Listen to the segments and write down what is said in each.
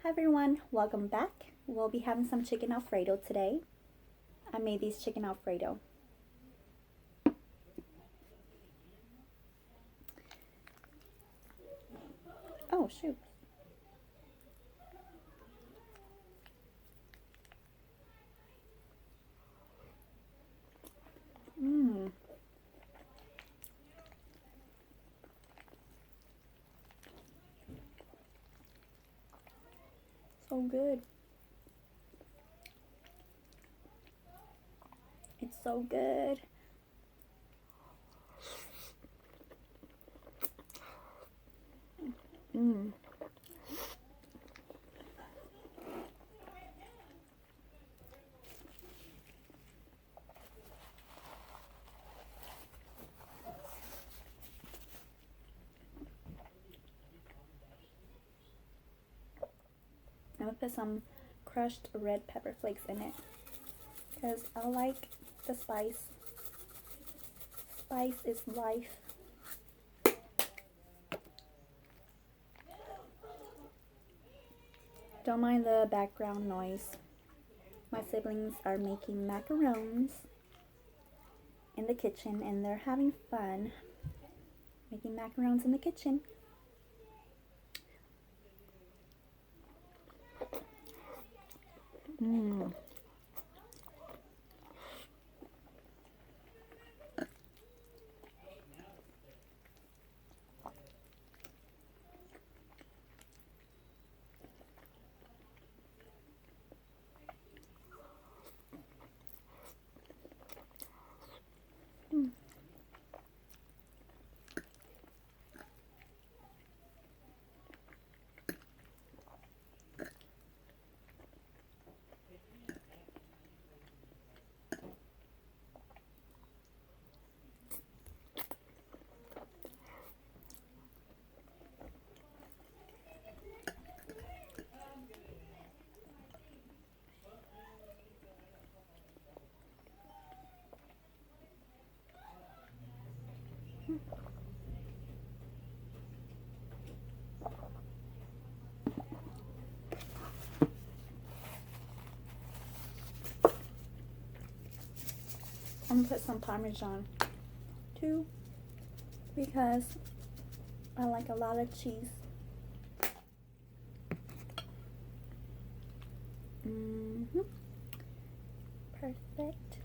Hi everyone, welcome back. We'll be having some chicken Alfredo today. I made these chicken Alfredo. Oh shoot. Mmm. So good. It's so good. Mmm. I'm gonna put some crushed red pepper flakes in it because I like the spice. Spice is life. Don't mind the background noise. My siblings are making macarons in the kitchen and they're having fun making macarons in the kitchen. Mmm. I'm gonna put some Parmesan too because I like a lot of cheese. Perfect.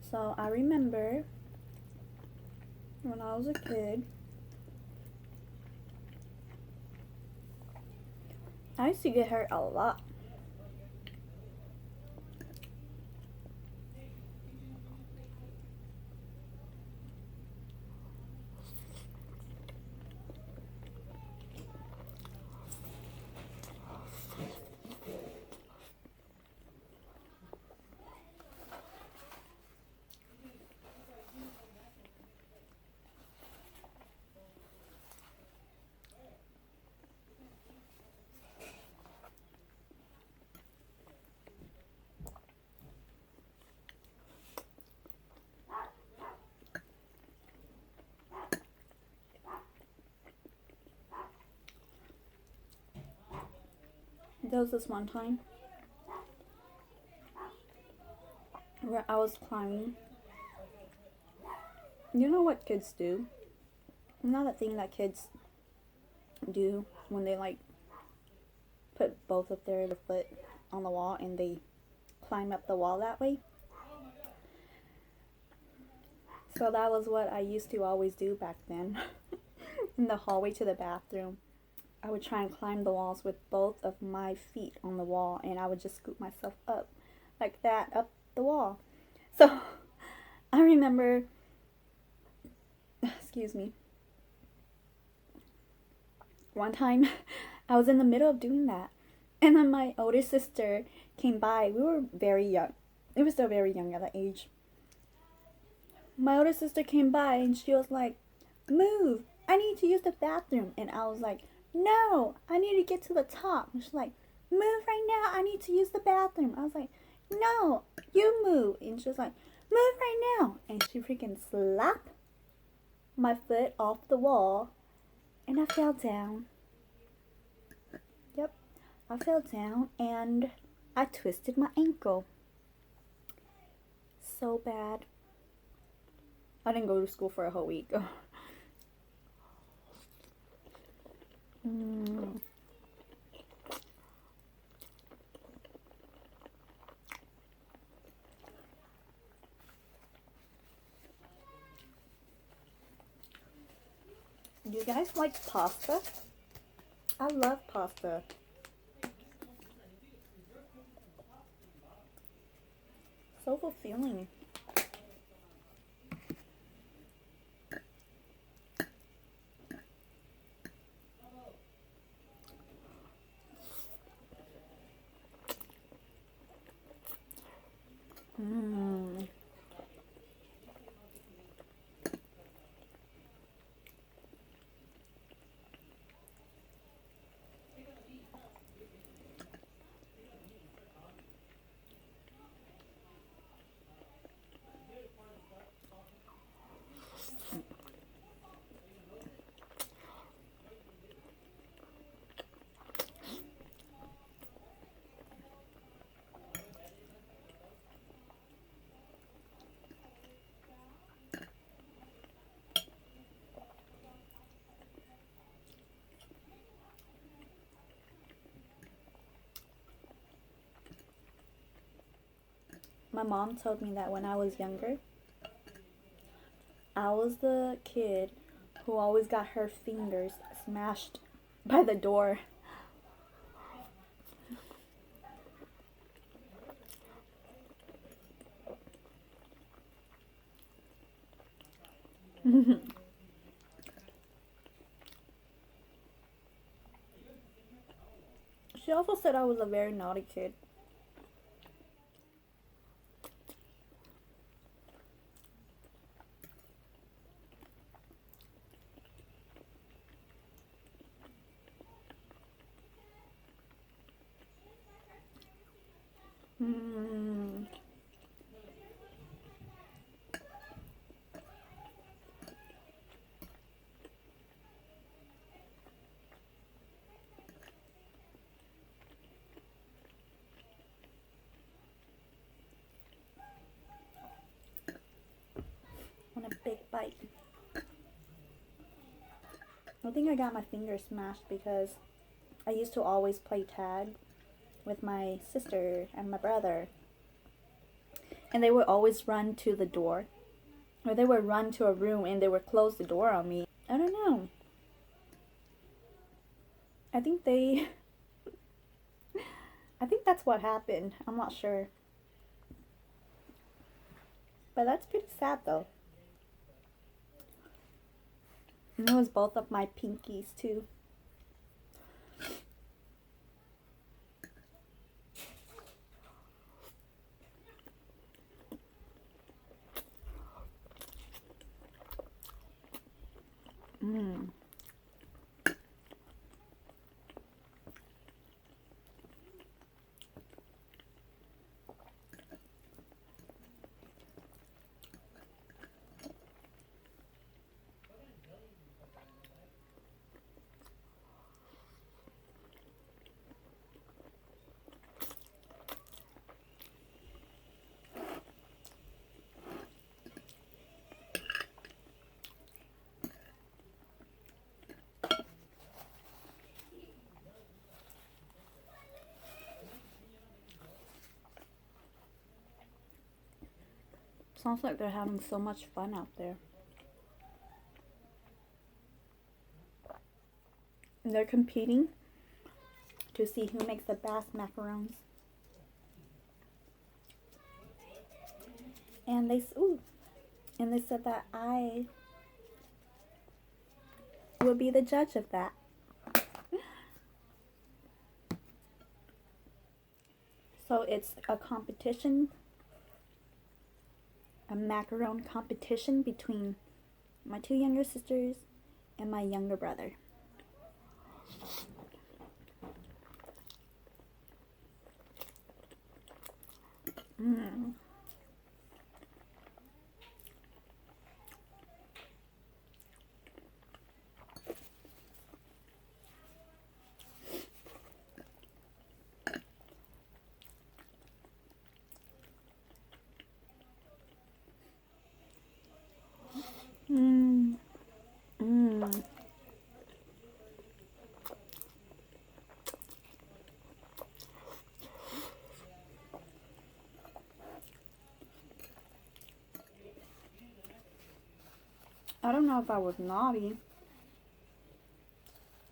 So I remember when I was a kid, I used to get hurt a lot. There was this one time where I was climbing. You know what kids do? Not a thing that kids do when they like put both of their foot on the wall and they climb up the wall that way. So that was what I used to always do back then in the hallway to the bathroom. I would try and climb the walls with both of my feet on the wall, and I would just scoop myself up like that up the wall. So I remember, excuse me, one time I was in the middle of doing that, and then my older sister came by. We were very young. We were still very young at that age. My older sister came by and she was like, "Move, I need to use the bathroom." And I was like, "No, I need to get to the top." And she's like, "Move right now, I need to use the bathroom." I was like, "No, you move." And she was like, "Move right now." And she freaking slapped my foot off the wall and I fell down. Yep, I fell down and I twisted my ankle. So bad. I didn't go to school for a whole week. Do you guys like pasta? I love pasta. So fulfilling. My mom told me that when I was younger, I was the kid who always got her fingers smashed by the door. She also said I was a very naughty kid. Want a big bite. I think I got my fingers smashed because I used to always play tag with my sister and my brother. And they would always run to the door. Or they would run to a room and they would close the door on me. I don't know. I think that's what happened. I'm not sure. But that's pretty sad though. And it was both of my pinkies too. Sounds like they're having so much fun out there. they're competing to see who makes the best macarons. And they said that I would be the judge of that. So it's a competition, a macaron competition between my two younger sisters and my younger brother. Mm. Mm. Mm. I don't know if I was naughty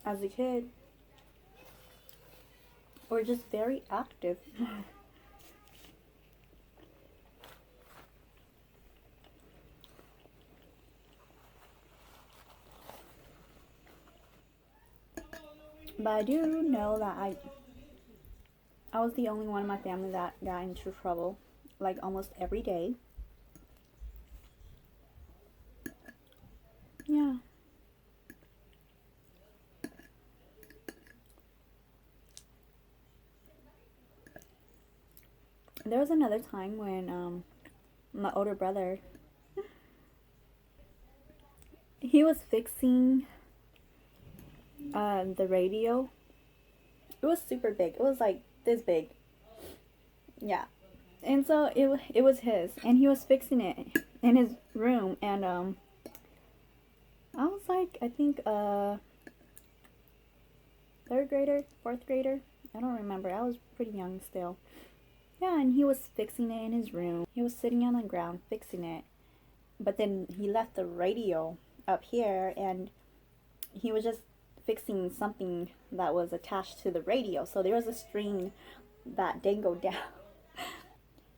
as a kid or just very active. But I do know that I was the only one in my family that got into trouble, like almost every day. Yeah. There was another time when my older brother, he was fixing the radio. It was super big. It was like this big. Yeah. And so it was his, and he was fixing it in his room, and I was like, I think third grader, fourth grader. I don't remember. I was pretty young still. Yeah, and he was fixing it in his room. He was sitting on the ground fixing it. But then he left the radio up here, and he was just fixing something that was attached to the radio. So there was a string that dangled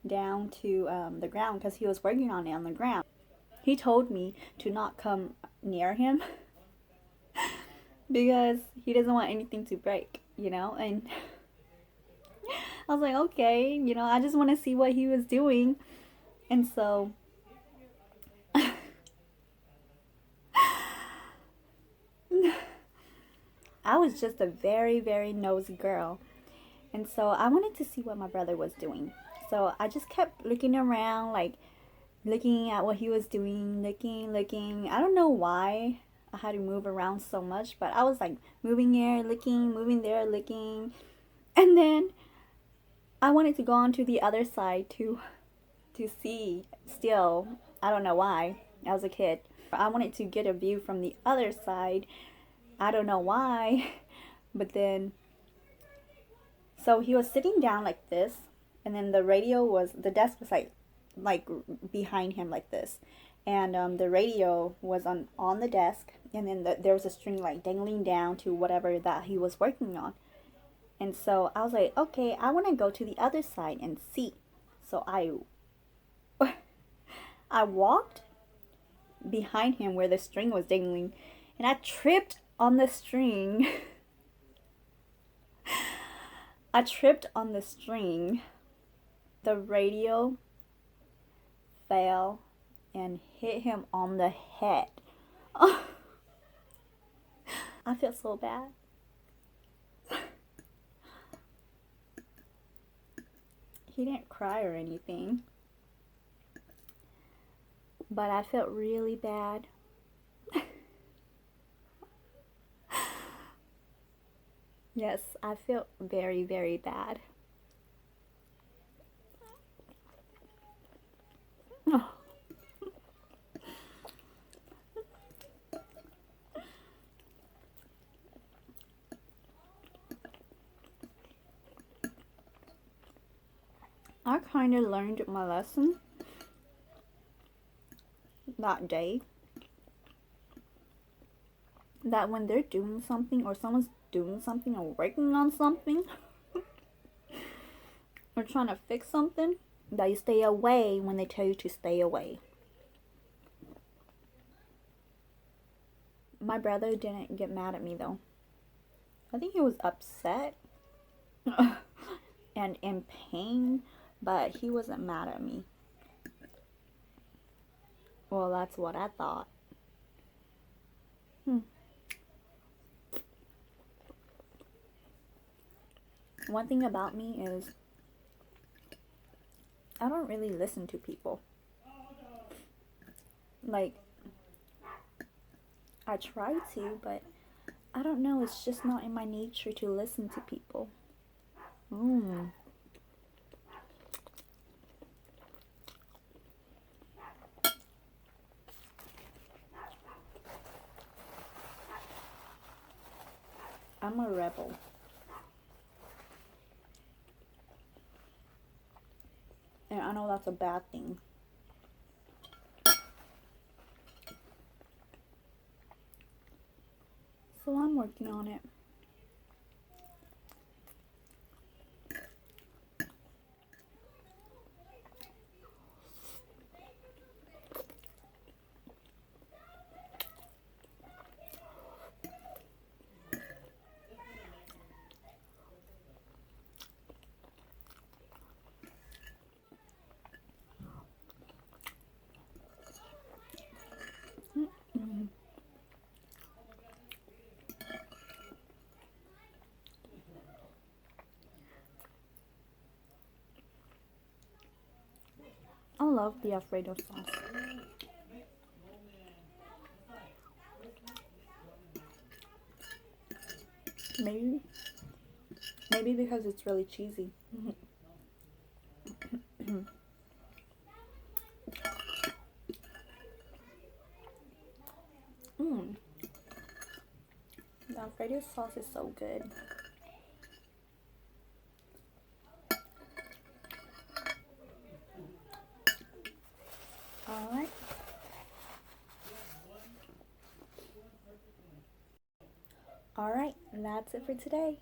down to the ground because he was working on it on the ground. He told me to not come near him because he doesn't want anything to break, you know? And I was like, okay, you know, I just want to see what he was doing. And so I was just a very, very nosy girl. And so I wanted to see what my brother was doing. So I just kept looking around, like looking at what he was doing, looking. I don't know why I had to move around so much, but I was like moving here, looking, moving there, looking. And then I wanted to go on to the other side to see still. I don't know why. I was a kid. I wanted to get a view from the other side. I don't know why. But then, so he was sitting down like this, and then the desk was like behind him like this, and the radio was on the desk, and then there was a string like dangling down to whatever that he was working on. And so I was like, okay, I want to go to the other side and see. So I walked behind him where the string was dangling, and I tripped on the string. I tripped on the string. The radio fell and hit him on the head. I feel so bad. He didn't cry or anything, but I felt really bad. Yes, I felt very, very bad. Oh. I kind of learned my lesson that day that when they're doing something or someone's doing something or working on something or trying to fix something, that you stay away when they tell you to stay away. My brother didn't get mad at me though. I think he was upset and in pain, but he wasn't mad at me. Well, that's what I thought. One thing about me is I don't really listen to people. Like, I try to, but I don't know, it's just not in my nature to listen to people. I'm a rebel. And I know that's a bad thing. So I'm working on it. I love the Alfredo sauce. Maybe because it's really cheesy. The Alfredo sauce is so good. Alright. Alright, that's it for today.